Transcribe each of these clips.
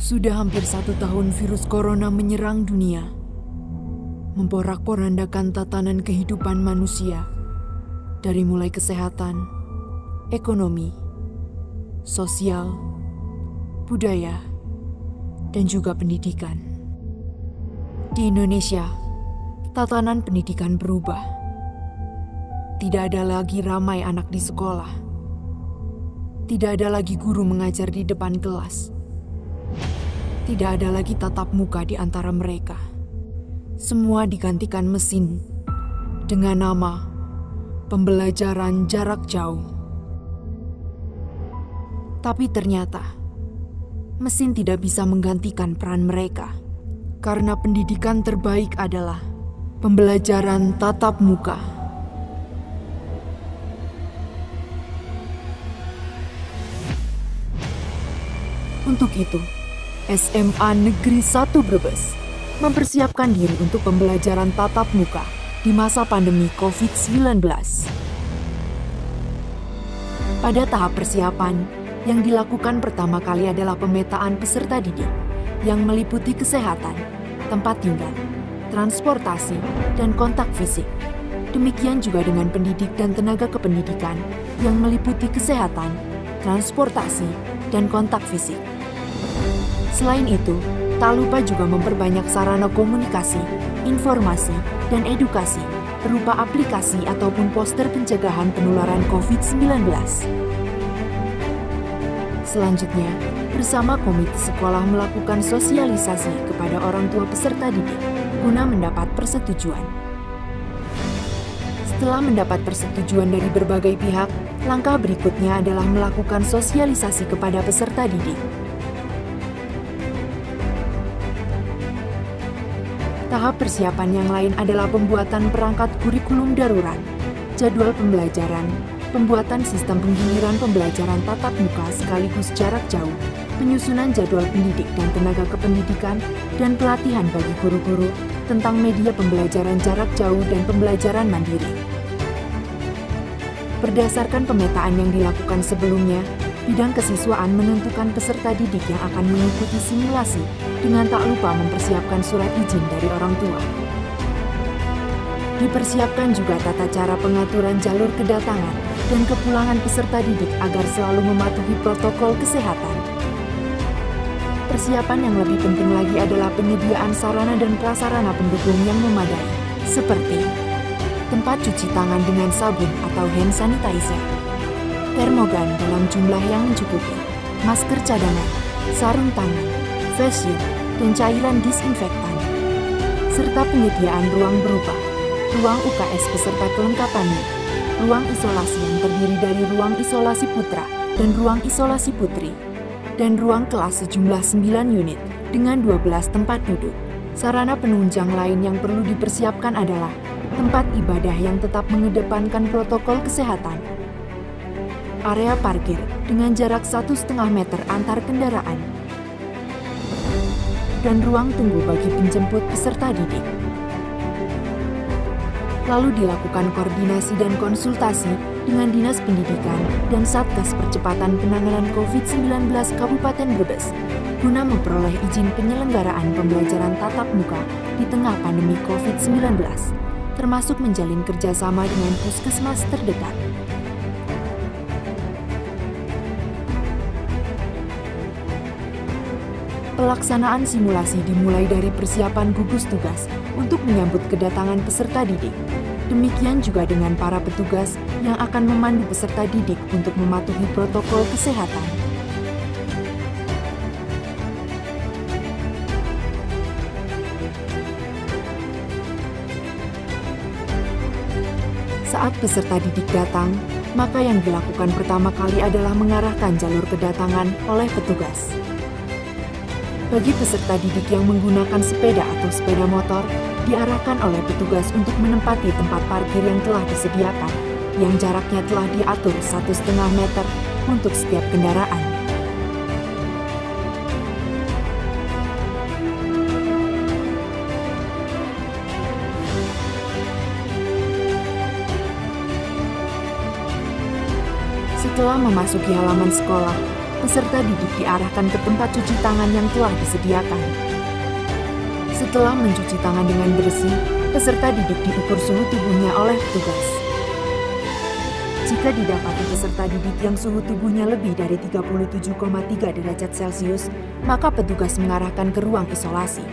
Sudah hampir 1 tahun virus corona menyerang dunia, memporak-porandakan tatanan kehidupan manusia, dari mulai kesehatan, ekonomi, sosial, budaya, dan juga pendidikan. Di Indonesia, tatanan pendidikan berubah. Tidak ada lagi ramai anak di sekolah. Tidak ada lagi guru mengajar di depan kelas. Tidak ada lagi tatap muka di antara mereka. Semua digantikan mesin dengan nama pembelajaran jarak jauh. Tapi ternyata mesin tidak bisa menggantikan peran mereka, karena pendidikan terbaik adalah pembelajaran tatap muka. Untuk itu, SMA Negeri 1 Brebes mempersiapkan diri untuk pembelajaran tatap muka di masa pandemi COVID-19. Pada tahap persiapan, yang dilakukan pertama kali adalah pemetaan peserta didik yang meliputi kesehatan, tempat tinggal, transportasi, dan kontak fisik. Demikian juga dengan pendidik dan tenaga kependidikan yang meliputi kesehatan, transportasi, dan kontak fisik. Selain itu, tak lupa juga memperbanyak sarana komunikasi, informasi, dan edukasi berupa aplikasi ataupun poster pencegahan penularan COVID-19. Selanjutnya, bersama komite sekolah melakukan sosialisasi kepada orang tua peserta didik guna mendapat persetujuan. Setelah mendapat persetujuan dari berbagai pihak, langkah berikutnya adalah melakukan sosialisasi kepada peserta didik. Tahap persiapan yang lain adalah pembuatan perangkat kurikulum darurat, jadwal pembelajaran, pembuatan sistem penggiliran pembelajaran tatap muka sekaligus jarak jauh, penyusunan jadwal pendidik dan tenaga kependidikan, dan pelatihan bagi guru-guru tentang media pembelajaran jarak jauh dan pembelajaran mandiri. Berdasarkan pemetaan yang dilakukan sebelumnya, bidang kesiswaan menentukan peserta didik yang akan mengikuti simulasi dengan tak lupa mempersiapkan surat izin dari orang tua. Dipersiapkan juga tata cara pengaturan jalur kedatangan dan kepulangan peserta didik agar selalu mematuhi protokol kesehatan. Persiapan yang lebih penting lagi adalah penyediaan sarana dan prasarana pendukung yang memadai, seperti tempat cuci tangan dengan sabun atau hand sanitizer, termogan dalam jumlah yang mencukupi, masker cadangan, sarung tangan, face shield, dan cairan disinfektan, serta penyediaan ruang berupa ruang UKS beserta kelengkapannya, ruang isolasi yang terdiri dari ruang isolasi putra dan ruang isolasi putri, dan ruang kelas sejumlah 9 unit dengan 12 tempat duduk. Sarana penunjang lain yang perlu dipersiapkan adalah tempat ibadah yang tetap mengedepankan protokol kesehatan, area parkir dengan jarak 1,5 meter antar kendaraan, dan ruang tunggu bagi penjemput peserta didik. Lalu dilakukan koordinasi dan konsultasi dengan Dinas Pendidikan dan Satgas Percepatan Penanganan COVID-19 Kabupaten Brebes guna memperoleh izin penyelenggaraan pembelajaran tatap muka di tengah pandemi COVID-19, termasuk menjalin kerjasama dengan puskesmas terdekat. Pelaksanaan simulasi dimulai dari persiapan gugus tugas untuk menyambut kedatangan peserta didik. Demikian juga dengan para petugas yang akan memandu peserta didik untuk mematuhi protokol kesehatan. Saat peserta didik datang, maka yang dilakukan pertama kali adalah mengarahkan jalur kedatangan oleh petugas. Bagi peserta didik yang menggunakan sepeda atau sepeda motor, diarahkan oleh petugas untuk menempati tempat parkir yang telah disediakan, yang jaraknya telah diatur 1,5 meter untuk setiap kendaraan. Setelah memasuki halaman sekolah, peserta didik diarahkan ke tempat cuci tangan yang telah disediakan. Setelah mencuci tangan dengan bersih, peserta didik diukur suhu tubuhnya oleh petugas. Jika didapati peserta didik yang suhu tubuhnya lebih dari 37,3 derajat Celcius, maka petugas mengarahkan ke ruang isolasi.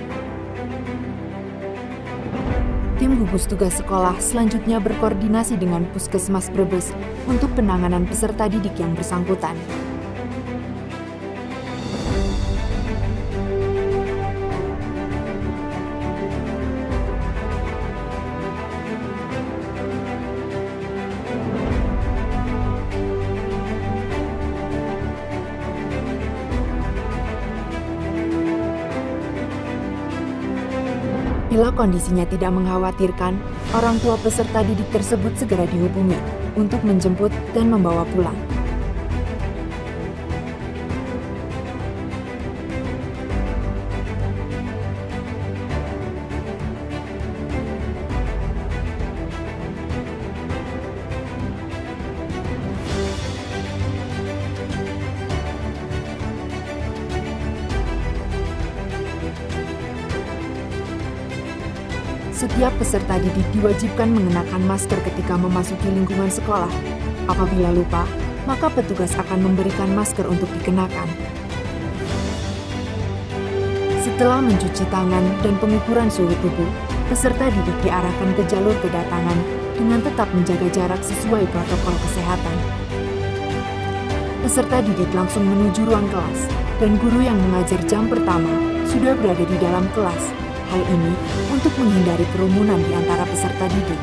Tim gugus tugas sekolah selanjutnya berkoordinasi dengan Puskesmas Brebes untuk penanganan peserta didik yang bersangkutan. Bila kondisinya tidak mengkhawatirkan, orang tua peserta didik tersebut segera dihubungi untuk menjemput dan membawa pulang. Setiap peserta didik diwajibkan mengenakan masker ketika memasuki lingkungan sekolah. Apabila lupa, maka petugas akan memberikan masker untuk dikenakan. Setelah mencuci tangan dan pengukuran suhu tubuh, peserta didik diarahkan ke jalur kedatangan dengan tetap menjaga jarak sesuai protokol kesehatan. Peserta didik langsung menuju ruang kelas, dan guru yang mengajar jam pertama sudah berada di dalam kelas. Hal ini untuk menghindari kerumunan di antara peserta didik.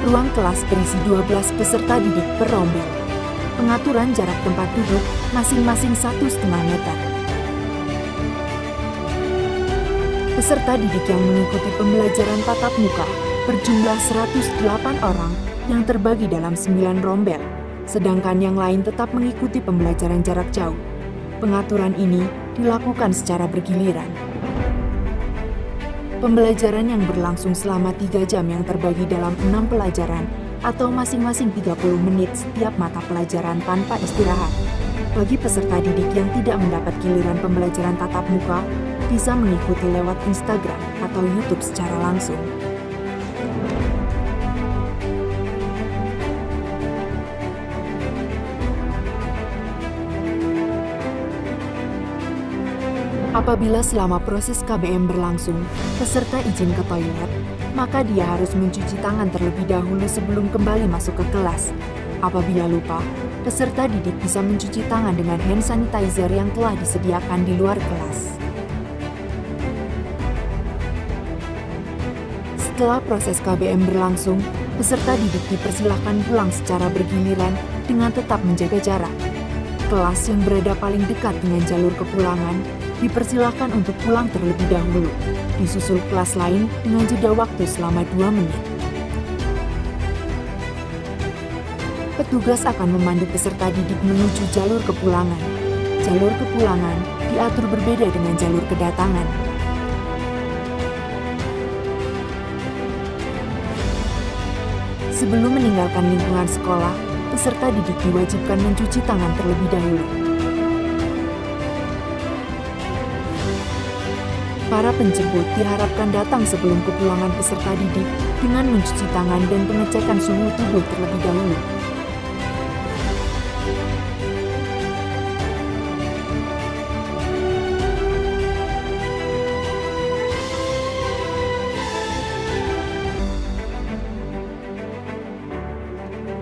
Ruang kelas berisi 12 peserta didik per rombel. Pengaturan jarak tempat duduk masing-masing 1,5 meter. Peserta didik yang mengikuti pembelajaran tatap muka berjumlah 108 orang yang terbagi dalam 9 rombel, sedangkan yang lain tetap mengikuti pembelajaran jarak jauh. Pengaturan ini dilakukan secara bergiliran. Pembelajaran yang berlangsung selama 3 jam yang terbagi dalam 6 pelajaran atau masing-masing 30 menit setiap mata pelajaran tanpa istirahat. Bagi peserta didik yang tidak mendapat giliran pembelajaran tatap muka, bisa mengikuti lewat Instagram atau YouTube secara langsung. Apabila selama proses KBM berlangsung, peserta izin ke toilet, maka dia harus mencuci tangan terlebih dahulu sebelum kembali masuk ke kelas. Apabila lupa, peserta didik bisa mencuci tangan dengan hand sanitizer yang telah disediakan di luar kelas. Setelah proses KBM berlangsung, peserta didik dipersilahkan pulang secara bergiliran dengan tetap menjaga jarak. Kelas yang berada paling dekat dengan jalur kepulangan dipersilahkan untuk pulang terlebih dahulu, disusul kelas lain dengan jeda waktu selama 2 menit. Petugas akan memandu peserta didik menuju jalur kepulangan. Jalur kepulangan diatur berbeda dengan jalur kedatangan. Sebelum meninggalkan lingkungan sekolah, peserta didik diwajibkan mencuci tangan terlebih dahulu. Para penjemput diharapkan datang sebelum kepulangan peserta didik dengan mencuci tangan dan pengecekan suhu tubuh terlebih dahulu.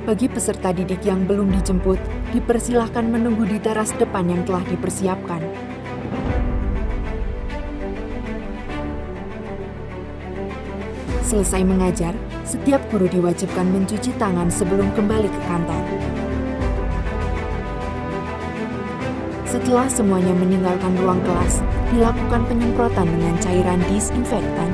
Bagi peserta didik yang belum dijemput, dipersilahkan menunggu di teras depan yang telah dipersiapkan. Selesai mengajar, setiap guru diwajibkan mencuci tangan sebelum kembali ke kantor. Setelah semuanya meninggalkan ruang kelas, dilakukan penyemprotan dengan cairan disinfektan.